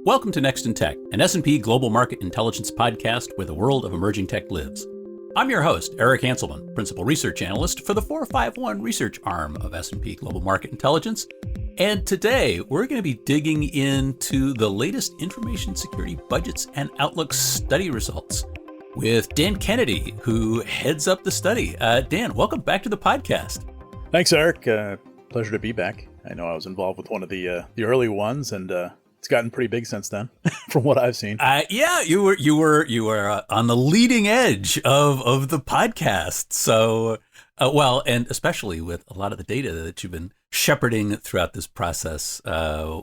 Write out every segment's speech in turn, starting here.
Welcome to Next in Tech, an S&P Global Market Intelligence podcast where the world of emerging tech lives. I'm your host, Eric Hanselman, Principal Research Analyst for the 451 research arm of S&P Global Market Intelligence. And today, we're going to be digging into the latest information security budgets and outlook study results with Dan Kennedy, who heads up the study. Dan, welcome back to the podcast. Thanks, Eric. Pleasure to be back. I know I was involved with one of the early ones, and it's gotten pretty big since then, from what I've seen. Yeah, you were on the leading edge of the podcast. So, and especially with a lot of the data that you've been shepherding throughout this process,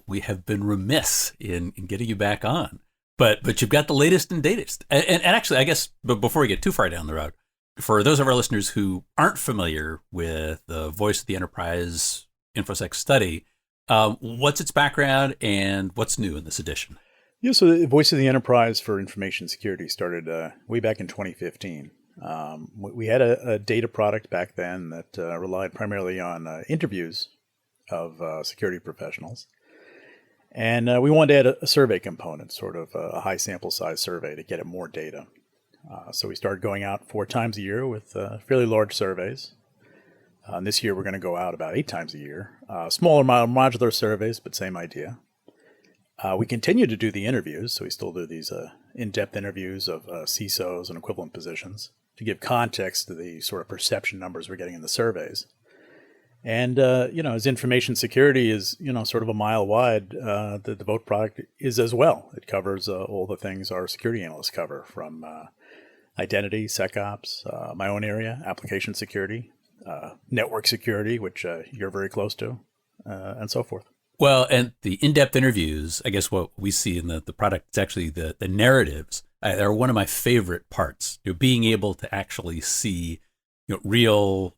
we have been remiss in getting you back on. But you've got the latest and latest. And actually, I guess, but before we get too far down the road, for those of our listeners who aren't familiar with the Voice of the Enterprise InfoSec study, what's its background and what's new in this edition? Yeah, so the Voice of the Enterprise for Information Security started way back in 2015. We had a data product back then that relied primarily on interviews of security professionals. And we wanted to add a survey component, sort of a high sample size survey to get at more data. So we started going out 4 times a year with fairly large surveys. This year, we're going to go out about 8 times a year. Smaller modular surveys, but same idea. We continue to do the interviews, so we still do these in-depth interviews of CISOs and equivalent positions to give context to the sort of perception numbers we're getting in the surveys. And, as information security is, sort of a mile wide, the Vote product is as well. It covers all the things our security analysts cover, from identity, SecOps, my own area, application security, network security, which you're very close to, and so forth. Well, and the in-depth interviews, I guess what we see in the product is actually the narratives. They're one of my favorite parts. Being able to actually see, real,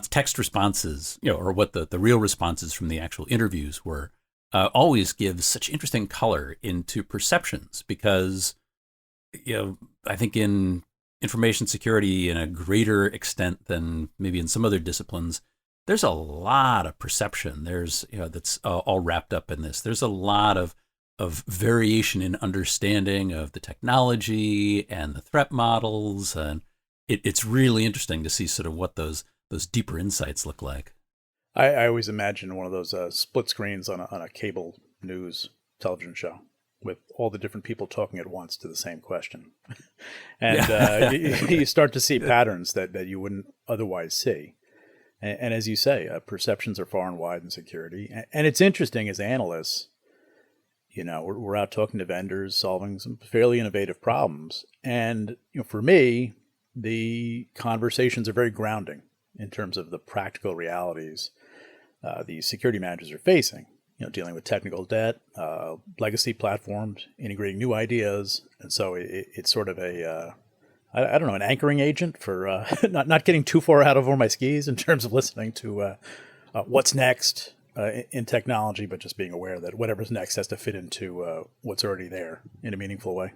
text responses, or what the real responses from the actual interviews were, always gives such interesting color into perceptions because, I think in information security in a greater extent than maybe in some other disciplines, there's a lot of perception. There's, that's all wrapped up in this. There's a lot of variation in understanding of the technology and the threat models. And it's really interesting to see sort of what those deeper insights look like. I always imagine one of those split screens on a cable news television show with all the different people talking at once to the same question. And you start to see patterns that you wouldn't otherwise see. And as you say, perceptions are far and wide in security. And it's interesting as analysts, we're out talking to vendors, solving some fairly innovative problems. And for me, the conversations are very grounding in terms of the practical realities these security managers are facing. Dealing with technical debt, legacy platforms, integrating new ideas. And so it's sort of an anchoring agent for not getting too far out over my skis in terms of listening to what's next in technology, but just being aware that whatever's next has to fit into what's already there in a meaningful way.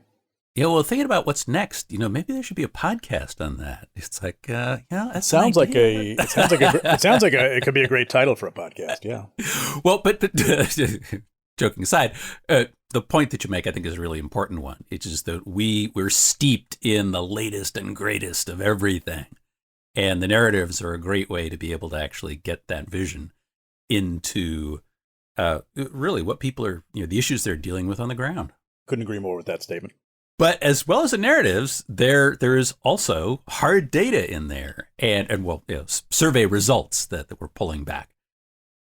Yeah, well, thinking about what's next, maybe there should be a podcast on that. It's like, that sounds like it could be a great title for a podcast. Yeah. Well, but joking aside, the point that you make, I think, is a really important one. It's just that we're steeped in the latest and greatest of everything, and the narratives are a great way to be able to actually get that vision into really what people are, the issues they're dealing with on the ground. Couldn't agree more with that statement. But as well as the narratives, there is also hard data in there, and survey results that we're pulling back.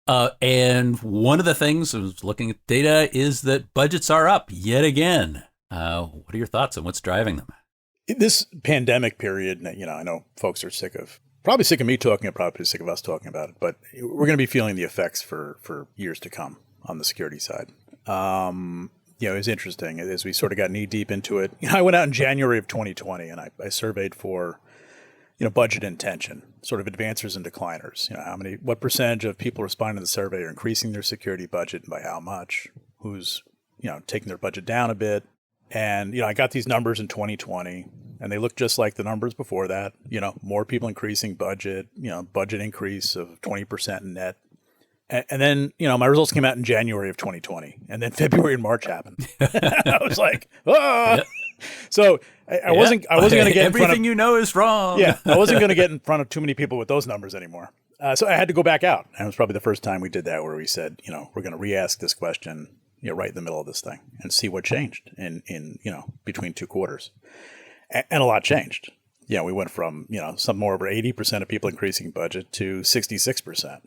And one of the things I was looking at data is that budgets are up yet again. What are your thoughts on what's driving them? This pandemic period, I know folks are probably sick of me talking, probably sick of us talking about it, but we're going to be feeling the effects for years to come on the security side. It was interesting as we sort of got knee deep into it. I went out in January of 2020 and I surveyed for, budget intention, sort of advancers and decliners. What percentage of people responding to the survey are increasing their security budget and by how much? Who's, taking their budget down a bit? And, I got these numbers in 2020 and they look just like the numbers before that. More people increasing budget, budget increase of 20% net. And then, my results came out in January of 2020, and then February and March happened. I was like, oh. Yep. So I wasn't going to get everything is wrong. Yeah, I wasn't going to get in front of too many people with those numbers anymore. So I had to go back out. And it was probably the first time we did that, where we said, we're going to re-ask this question, right in the middle of this thing, and see what changed in between 2 quarters. And a lot changed. We went from, some more over 80% of people increasing budget to 66%.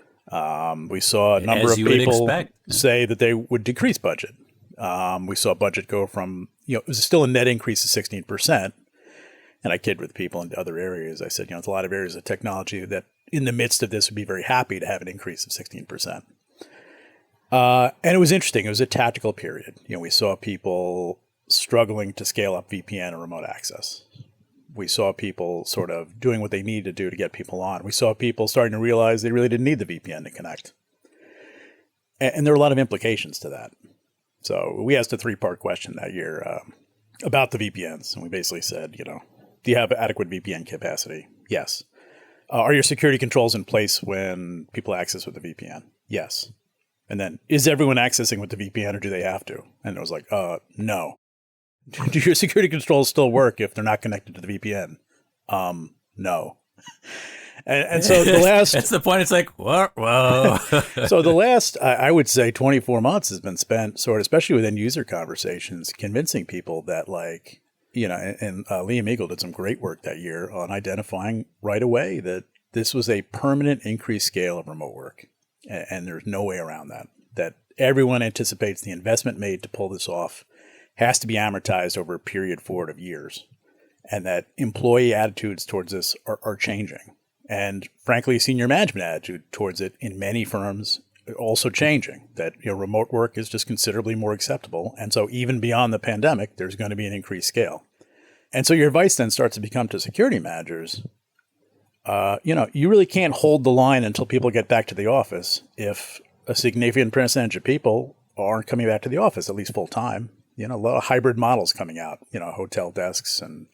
We saw a number of people say that they would decrease budget. We saw budget go from, it was still a net increase of 16%. And I kid with people in other areas. I said, it's a lot of areas of technology that in the midst of this would be very happy to have an increase of 16%. And it was interesting. It was a tactical period. We saw people struggling to scale up VPN and remote access. We saw people sort of doing what they needed to do to get people on. We saw people starting to realize they really didn't need the VPN to connect. And there are a lot of implications to that. So we asked a 3-part question that year about the VPNs. And we basically said, do you have adequate VPN capacity? Yes. Are your security controls in place when people access with the VPN? Yes. And then, is everyone accessing with the VPN, or do they have to? And it was like, no. Do your security controls still work if they're not connected to the VPN? No. And so the last... That's the point. It's like, whoa. So the last, I would say 24 months has been spent especially with end user conversations, convincing people that and Liam Eagle did some great work that year on identifying right away that this was a permanent increased scale of remote work. And there's no way around that everyone anticipates the investment made to pull this off has to be amortized over a period forward of years, and that employee attitudes towards this are changing. And frankly, senior management attitude towards it in many firms also changing, that remote work is just considerably more acceptable. And so even beyond the pandemic, there's going to be an increased scale. And so your advice then starts to become to security managers, you really can't hold the line until people get back to the office if a significant percentage of people aren't coming back to the office, at least full time. A lot of hybrid models coming out, hotel desks and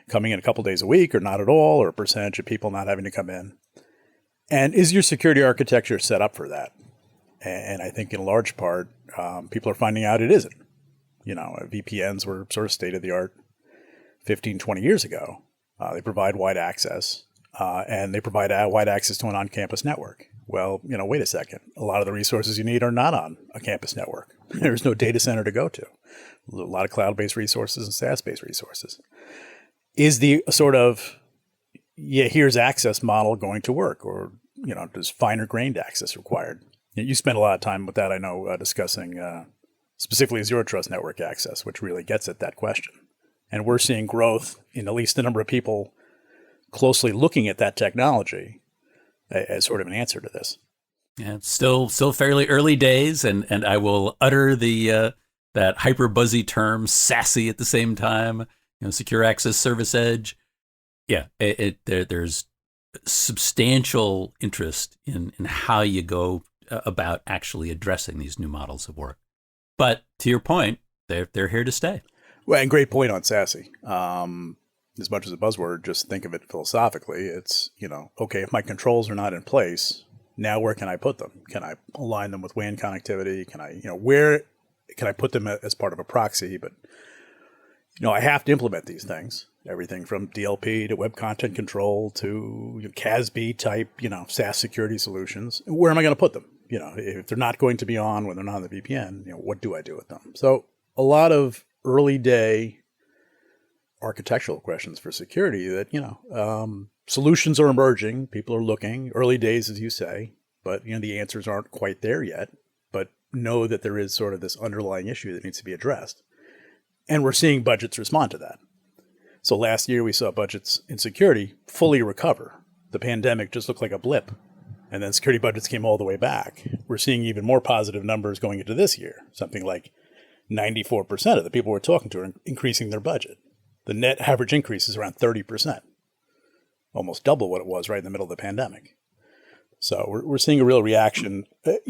coming in a couple days a week or not at all, or a percentage of people not having to come in. And is your security architecture set up for that? And I think in large part, people are finding out it isn't. VPNs were sort of state of the art 15, 20 years ago. They provide wide access, and they provide wide access to an on-campus network. Well, wait a second. A lot of the resources you need are not on a campus network. There's no data center to go to. A lot of cloud-based resources and SaaS-based resources. Is the sort of, here's access model going to work? Or, does finer-grained access required? You spend a lot of time with that, I know, discussing specifically Zero Trust network access, which really gets at that question. And we're seeing growth in at least the number of people closely looking at that technology as sort of an answer to this. Yeah, it's still fairly early days, and I will utter that hyper buzzy term Sassy at the same time. Secure Access Service Edge. Yeah, there's substantial interest in how you go about actually addressing these new models of work. But to your point, they're here to stay. Well, and great point on Sassy. As much as a buzzword, just think of it philosophically. It's, okay, if my controls are not in place, now where can I put them? Can I align them with WAN connectivity? Can I, where can I put them as part of a proxy? But, I have to implement these things. Everything from DLP to web content control to CASB type, SaaS security solutions. Where am I going to put them? If they're not going to be on when they're not on the VPN, what do I do with them? So a lot of early day architectural questions for security that, solutions are emerging. People are looking, early days, as you say, but, the answers aren't quite there yet, but know that there is sort of this underlying issue that needs to be addressed. And we're seeing budgets respond to that. So last year we saw budgets in security fully recover. The pandemic just looked like a blip. And then security budgets came all the way back. We're seeing even more positive numbers going into this year. Something like 94% of the people we're talking to are increasing their budget. The net average increase is around 30%. Almost double what it was right in the middle of the pandemic. So we're seeing a real reaction.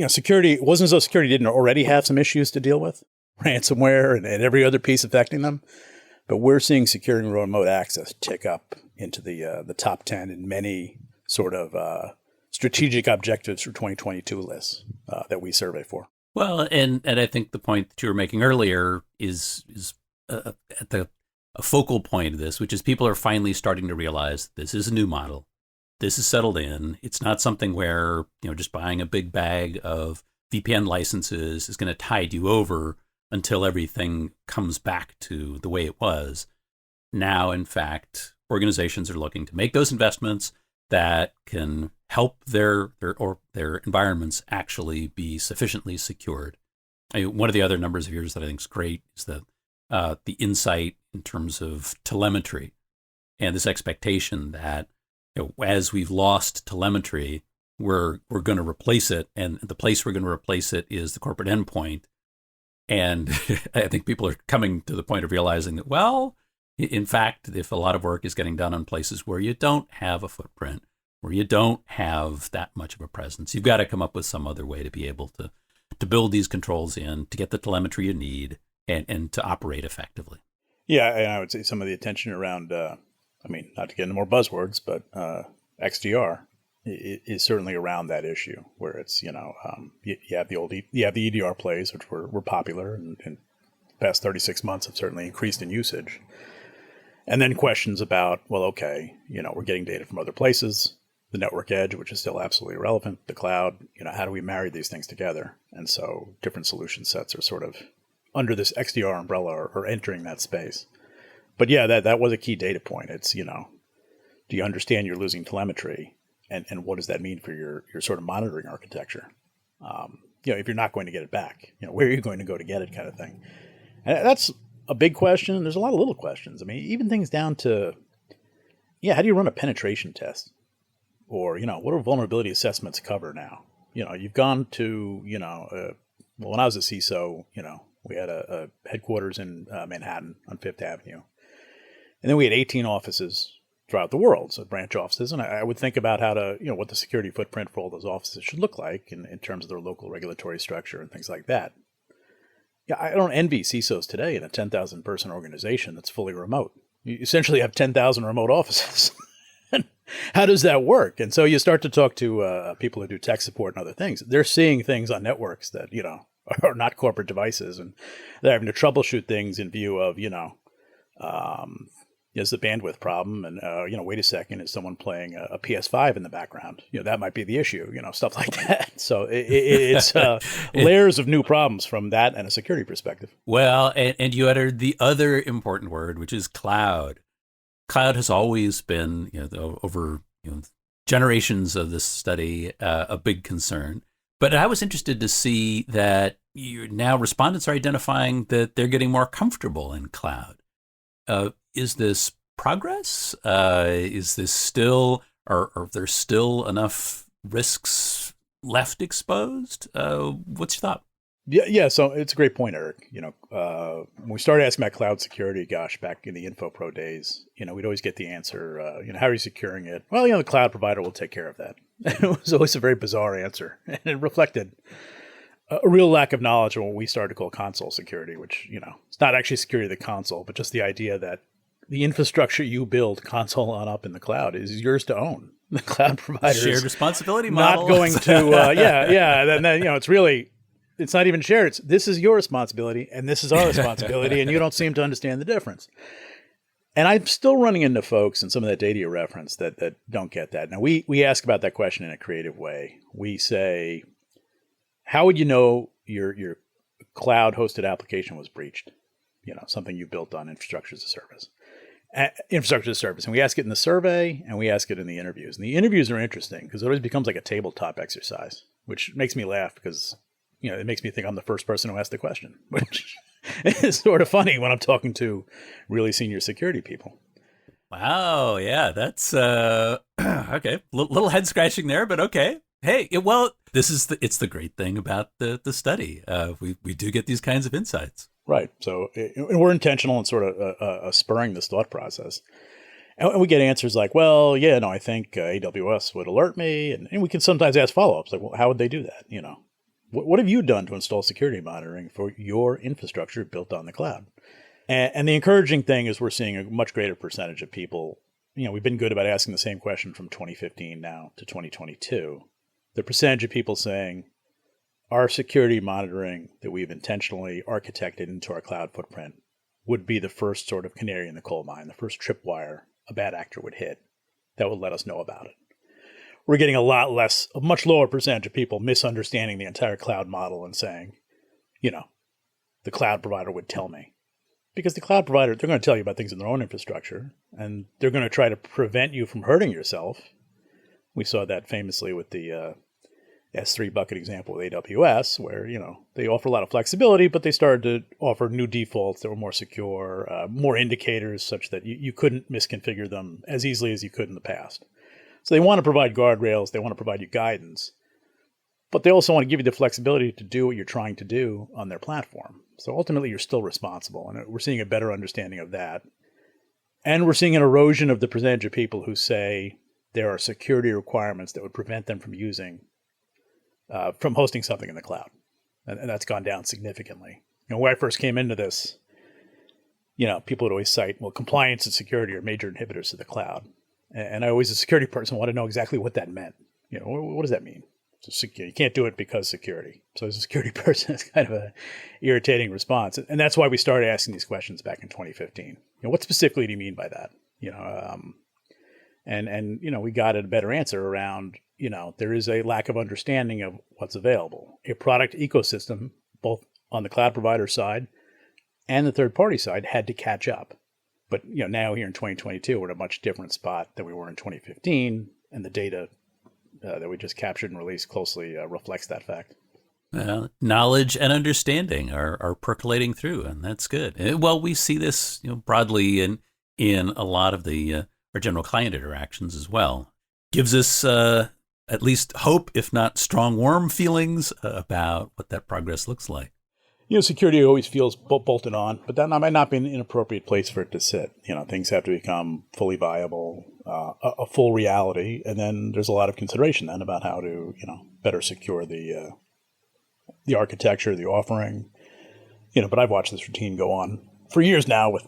Security, it wasn't as though security didn't already have some issues to deal with. Ransomware and every other piece affecting them. But we're seeing securing remote access tick up into the top 10 in many sort of strategic objectives for 2022 lists that we survey for. Well, and I think the point that you were making earlier is at a focal point of this, which is people are finally starting to realize this is a new model. This is settled in. It's not something where, just buying a big bag of VPN licenses is going to tide you over until everything comes back to the way it was. Now, in fact, organizations are looking to make those investments that can help their environments actually be sufficiently secured. One of the other numbers of yours that I think is great is the insight in terms of telemetry and this expectation that as we've lost telemetry, we're going to replace it, and the place we're going to replace it is the corporate endpoint. And I think people are coming to the point of realizing that, well, in fact, if a lot of work is getting done on places where you don't have a footprint, where you don't have that much of a presence, you've got to come up with some other way to be able to build these controls in, to get the telemetry you need, and to operate effectively. Yeah, and I would say some of the attention around, not to get into more buzzwords, but XDR is certainly around that issue where it's, you have the EDR plays, which were popular and the past 36 months have certainly increased in usage. And then questions about, well, okay, we're getting data from other places, the network edge, which is still absolutely relevant, the cloud, how do we marry these things together? And so different solution sets are sort of under this XDR umbrella or entering that space. But yeah, that was a key data point. It's, do you understand you're losing telemetry? And what does that mean for your sort of monitoring architecture? If you're not going to get it back, where are you going to go to get it, kind of thing? And that's a big question. There's a lot of little questions. Even things down to, how do you run a penetration test? Or, what do vulnerability assessments cover now? You've gone to, when I was a CISO, we had a headquarters in Manhattan on Fifth Avenue. And then we had 18 offices throughout the world, so branch offices. And I would think about how to, what the security footprint for all those offices should look like in terms of their local regulatory structure and things like that. Yeah, I don't envy CISOs today in a 10,000 person organization that's fully remote. You essentially have 10,000 remote offices. How does that work? And so you start to talk to people who do tech support and other things. They're seeing things on networks that, are not corporate devices, and they're having to troubleshoot things in view of, is the bandwidth problem, and wait a second, is someone playing a PS5 in the background? That might be the issue. Stuff like that. So it's layers of new problems from that and a security perspective. Well, and you uttered the other important word, which is cloud. Cloud has always been, over generations of this study, a big concern. But I was interested to see that now respondents are identifying that they're getting more comfortable in cloud. Is this progress? Is this still, are there still enough risks left exposed? What's your thought? Yeah. So it's a great point, Eric. When we started asking about cloud security, back in the InfoPro days, we'd always get the answer, how are you securing it? Well, the cloud provider will take care of that. It was always a very bizarre answer, and it reflected a real lack of knowledge of what we started to call console security, which, it's not actually security of the console, but just the idea that the infrastructure you build console on up in the cloud is yours to own. The cloud provider shared responsibility model. Not going to, then it's really, it's not even shared. This is your responsibility and this is our responsibility, and you don't seem to understand the difference. And I'm still running into folks and some of that data you referenced that don't get that. Now, we ask about that question in a creative way. We say, how would you know your cloud-hosted application was breached? Something you built on infrastructure as a service. And we ask it in the survey, and we ask it in the interviews. And the interviews are interesting because it always becomes like a tabletop exercise, which makes me laugh because, it makes me think I'm the first person who asked the question, which is sort of funny when I'm talking to really senior security people. Wow. Yeah, that's okay. Little head scratching there, but okay. Hey, it's the great thing about the study. We do get these kinds of insights. Right. So we're intentional in sort of spurring this thought process. And we get answers like, well, I think AWS would alert me. And we can sometimes ask follow-ups like, well, how would they do that? What have you done to install security monitoring for your infrastructure built on the cloud? And the encouraging thing is we're seeing a much greater percentage of people we've been good about asking the same question from 2015 now to 2022. The percentage of people saying our security monitoring that we've intentionally architected into our cloud footprint would be the first sort of canary in the coal mine, the first tripwire a bad actor would hit that would let us know about it. We're getting a much lower percentage of people misunderstanding the entire cloud model and saying, the cloud provider would tell me. Because the cloud provider, they're going to tell you about things in their own infrastructure, and they're going to try to prevent you from hurting yourself. We saw that famously with the S3 bucket example with AWS, where, they offer a lot of flexibility, but they started to offer new defaults that were more secure, more indicators such that you couldn't misconfigure them as easily as you could in the past. So they want to provide guardrails, they want to provide you guidance, but they also want to give you the flexibility to do what you're trying to do on their platform. So ultimately, you're still responsible, and we're seeing a better understanding of that. And we're seeing an erosion of the percentage of people who say there are security requirements that would prevent them from hosting something in the cloud. And that's gone down significantly. When I first came into this, people would always cite, well, compliance and security are major inhibitors to the cloud. And I always, as a security person, want to know exactly what that meant. What does that mean? So you can't do it because security. So as a security person, it's kind of a irritating response. And that's why we started asking these questions back in 2015. What specifically do you mean by that? We got a better answer around, there is a lack of understanding of what's available. A product ecosystem, both on the cloud provider side and the third-party side, had to catch up. But now here in 2022, we're in a much different spot than we were in 2015, and the data that we just captured and released closely reflects that fact. Knowledge and understanding are percolating through, and that's good. Well, we see this broadly in a lot of the our general client interactions as well. Gives us at least hope, if not strong, warm feelings about what that progress looks like. Security always feels bolted on, but that might not be an inappropriate place for it to sit. Things have to become fully viable, a full reality, and then there's a lot of consideration then about how to, better secure the architecture, the offering. But I've watched this routine go on for years now with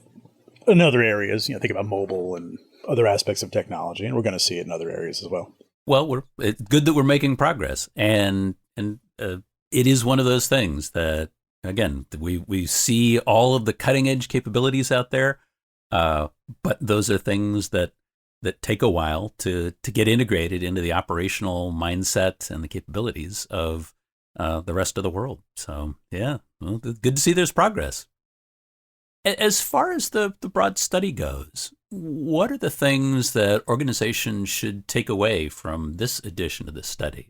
in other areas. Think about mobile and other aspects of technology, and we're going to see it in other areas as well. Well, it's good that we're making progress, and it is one of those things that, again, we see all of the cutting edge capabilities out there, but those are things that take a while to get integrated into the operational mindset and the capabilities of the rest of the world. So yeah, well, good to see there's progress. As far as the broad study goes, what are the things that organizations should take away from this edition of this study?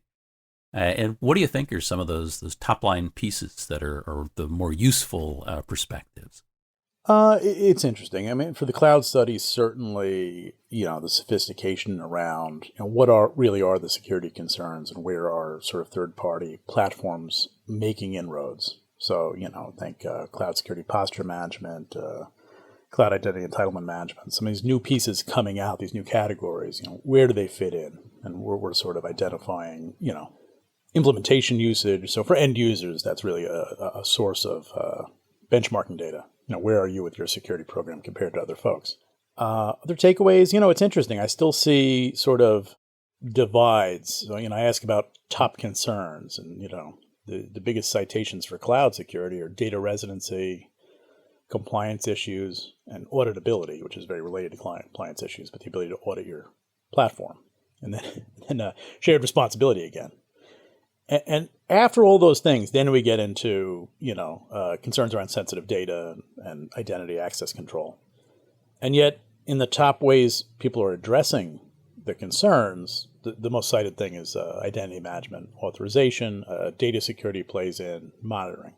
And what do you think are some of those top line pieces that are the more useful perspectives? It's interesting. I mean, for the cloud studies, certainly, the sophistication around what really are the security concerns and where are sort of third-party platforms making inroads. So, think cloud security posture management, cloud identity entitlement management, some of these new pieces coming out, these new categories, where do they fit in? And we're sort of identifying, implementation usage. So for end users, that's really a source of benchmarking data. Where are you with your security program compared to other folks? Other takeaways, it's interesting. I still see sort of divides. So, I ask about top concerns, and, the biggest citations for cloud security are data residency, compliance issues, and auditability, which is very related to compliance issues, but the ability to audit your platform. And then shared responsibility again. And after all those things, then we get into, concerns around sensitive data and identity access control. And yet, in the top ways people are addressing the concerns, the most cited thing is identity management, authorization, data security plays in, monitoring.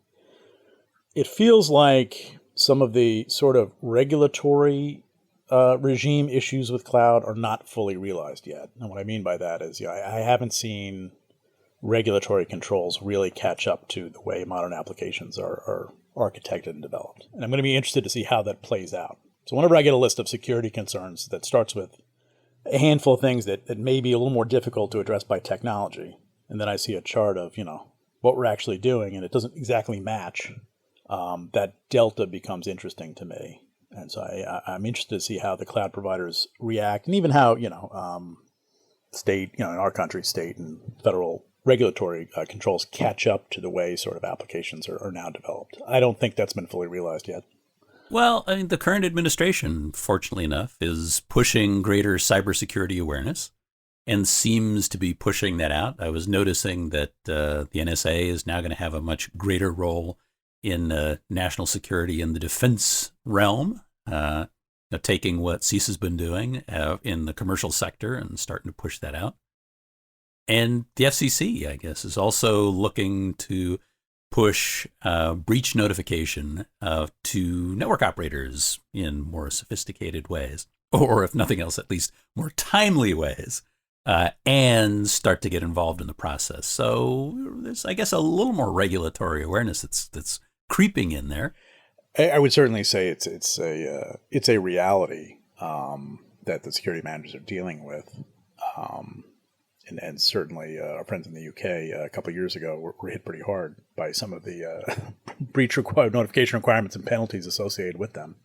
It feels like some of the sort of regulatory regime issues with cloud are not fully realized yet. And what I mean by that is, I haven't seen regulatory controls really catch up to the way modern applications are architected and developed. And I'm going to be interested to see how that plays out. So whenever I get a list of security concerns that starts with a handful of things that may be a little more difficult to address by technology, and then I see a chart of, what we're actually doing, and it doesn't exactly match, that delta becomes interesting to me. And so I'm interested to see how the cloud providers react, and even how, state, in our country, state and federal regulatory controls catch up to the way sort of applications are now developed. I don't think that's been fully realized yet. Well, I mean, the current administration, fortunately enough, is pushing greater cybersecurity awareness and seems to be pushing that out. I was noticing that the NSA is now going to have a much greater role in national security in the defense realm, taking what CISA has been doing in the commercial sector and starting to push that out. And the FCC, I guess, is also looking to push breach notification to network operators in more sophisticated ways, or if nothing else, at least more timely ways, and start to get involved in the process. So there's, I guess, a little more regulatory awareness that's creeping in there. I would certainly say it's a reality that the security managers are dealing with. And certainly our friends in the UK a couple of years ago were hit pretty hard by some of the breach notification requirements and penalties associated with them.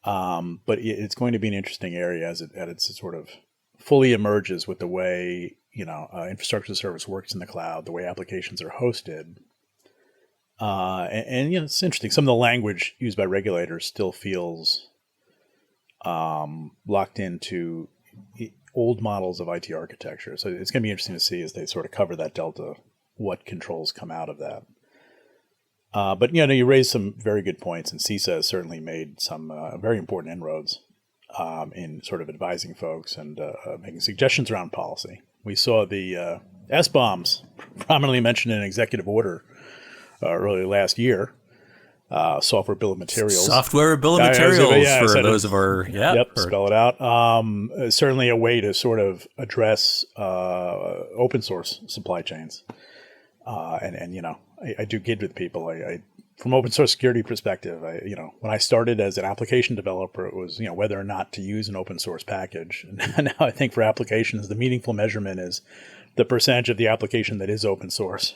But it's going to be an interesting area as it sort of fully emerges with the way infrastructure as a service works in the cloud, the way applications are hosted. And it's interesting. Some of the language used by regulators still feels locked into old models of IT architecture. So it's going to be interesting to see as they sort of cover that delta, what controls come out of that. But you raised some very good points, and CISA has certainly made some very important inroads in sort of advising folks and making suggestions around policy. We saw the S-bombs prominently mentioned in an executive order early last year. Software bill of materials. Software bill of materials for those of our... spell it out. Certainly a way to sort of address open source supply chains. I do gid with people. I from open source security perspective, when I started as an application developer, it was, whether or not to use an open source package. And now I think for applications, the meaningful measurement is the percentage of the application that is open source.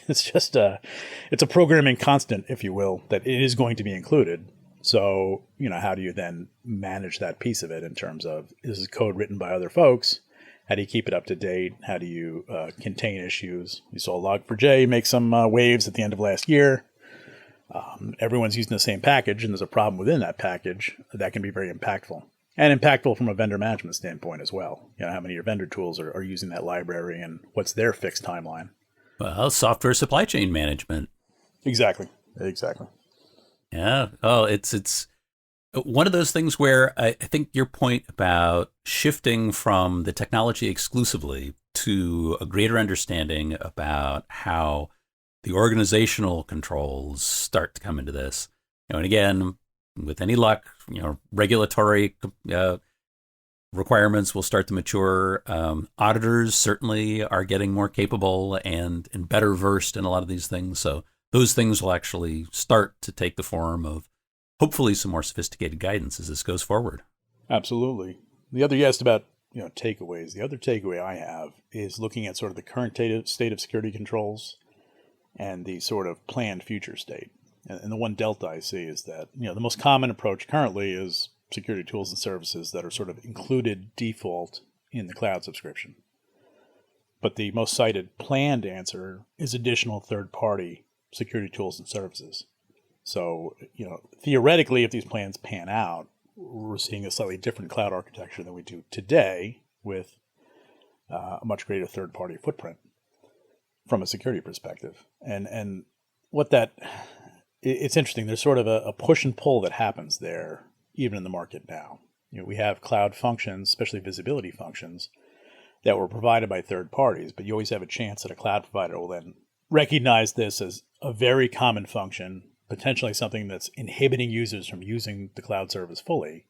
It's just it's a programming constant, if you will, that it is going to be included. So, how do you then manage that piece of it in terms of, this is code written by other folks? How do you keep it up to date? How do you contain issues? You saw Log4j make some waves at the end of last year. Everyone's using the same package, and there's a problem within that package that can be very impactful. And impactful from a vendor management standpoint as well. How many of your vendor tools are using that library, and what's their fixed timeline? Well, software supply chain management. Exactly. Yeah. Oh, it's one of those things where I think your point about shifting from the technology exclusively to a greater understanding about how the organizational controls start to come into this. And again, with any luck, regulatory requirements will start to mature. Auditors certainly are getting more capable and better versed in a lot of these things. So those things will actually start to take the form of hopefully some more sophisticated guidance as this goes forward. Absolutely. The other, you asked about takeaways. The other takeaway I have is looking at sort of the current state of security controls and the sort of planned future state. And the one delta I see is that, the most common approach currently is security tools and services that are sort of included default in the cloud subscription. But the most cited planned answer is additional third-party security tools and services. So, theoretically, if these plans pan out, we're seeing a slightly different cloud architecture than we do today with a much greater third-party footprint from a security perspective. And what that... It's interesting. There's sort of a push and pull that happens there, even in the market now. We have cloud functions, especially visibility functions, that were provided by third parties, but you always have a chance that a cloud provider will then recognize this as a very common function, potentially something that's inhibiting users from using the cloud service fully.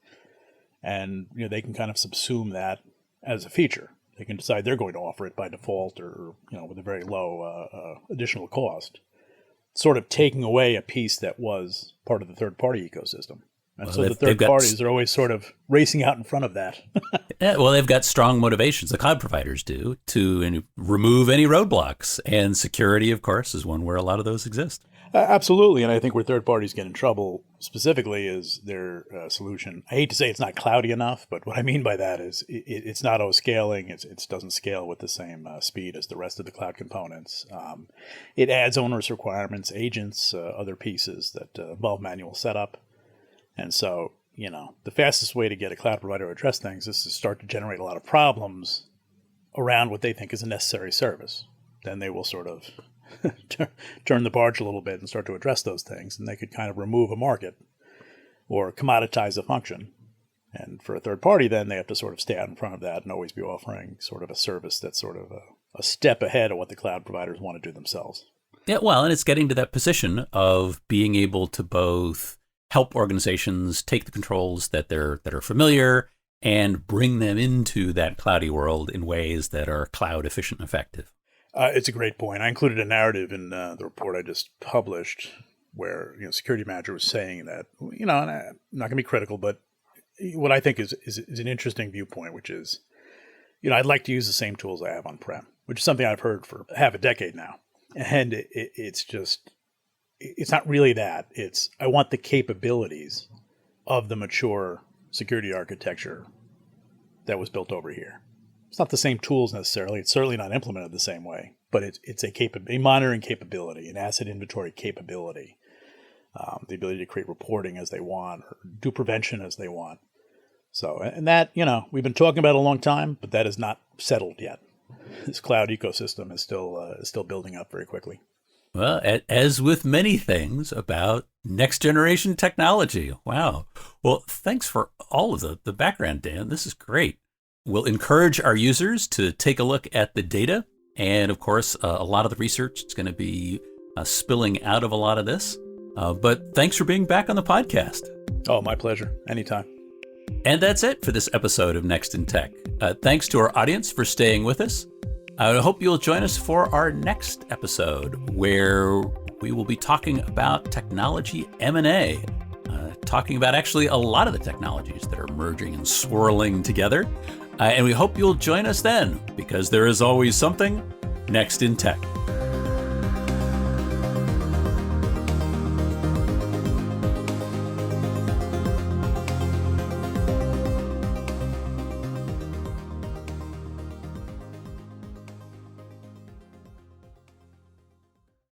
And they can kind of subsume that as a feature. They can decide they're going to offer it by default or with a very low additional cost, sort of taking away a piece that was part of the third-party ecosystem. And so the third parties are always sort of racing out in front of that. Yeah, well, they've got strong motivations, the cloud providers do, to remove any roadblocks. And security, of course, is one where a lot of those exist. Absolutely, and I think where third parties get in trouble specifically is their solution. I hate to say it's not cloudy enough, but what I mean by that is it's not auto-scaling. It doesn't scale with the same speed as the rest of the cloud components. It adds onerous requirements, agents, other pieces that involve manual setup. And so, the fastest way to get a cloud provider to address things is to start to generate a lot of problems around what they think is a necessary service. Then they will sort of turn the barge a little bit and start to address those things, and they could kind of remove a market or commoditize a function. And for a third party, then they have to sort of stay out in front of that and always be offering sort of a service that's sort of a step ahead of what the cloud providers want to do themselves. Yeah, well, and it's getting to that position of being able to both help organizations take the controls that are familiar and bring them into that cloudy world in ways that are cloud efficient and effective. It's a great point. I included a narrative in the report I just published where security manager was saying that, and I'm not going to be critical, but what I think is an interesting viewpoint, which is, I'd like to use the same tools I have on-prem, which is something I've heard for half a decade now. And it's not really that. It's I want the capabilities of the mature security architecture that was built over here. It's not the same tools necessarily. It's certainly not implemented the same way, but it's a monitoring capability, an asset inventory capability, the ability to create reporting as they want or do prevention as they want. So, and that, we've been talking about a long time, but that is not settled yet. This cloud ecosystem is still building up very quickly. Well, as with many things about next generation technology. Wow. Well, thanks for all of the background, Dan. This is great. We'll encourage our users to take a look at the data. And of course, a lot of the research is going to be spilling out of a lot of this. But thanks for being back on the podcast. Oh, my pleasure. Anytime. And that's it for this episode of Next in Tech. Thanks to our audience for staying with us. I hope you'll join us for our next episode, where we will be talking about technology M&A, talking about actually a lot of the technologies that are merging and swirling together. And we hope you'll join us then, because there is always something next in tech.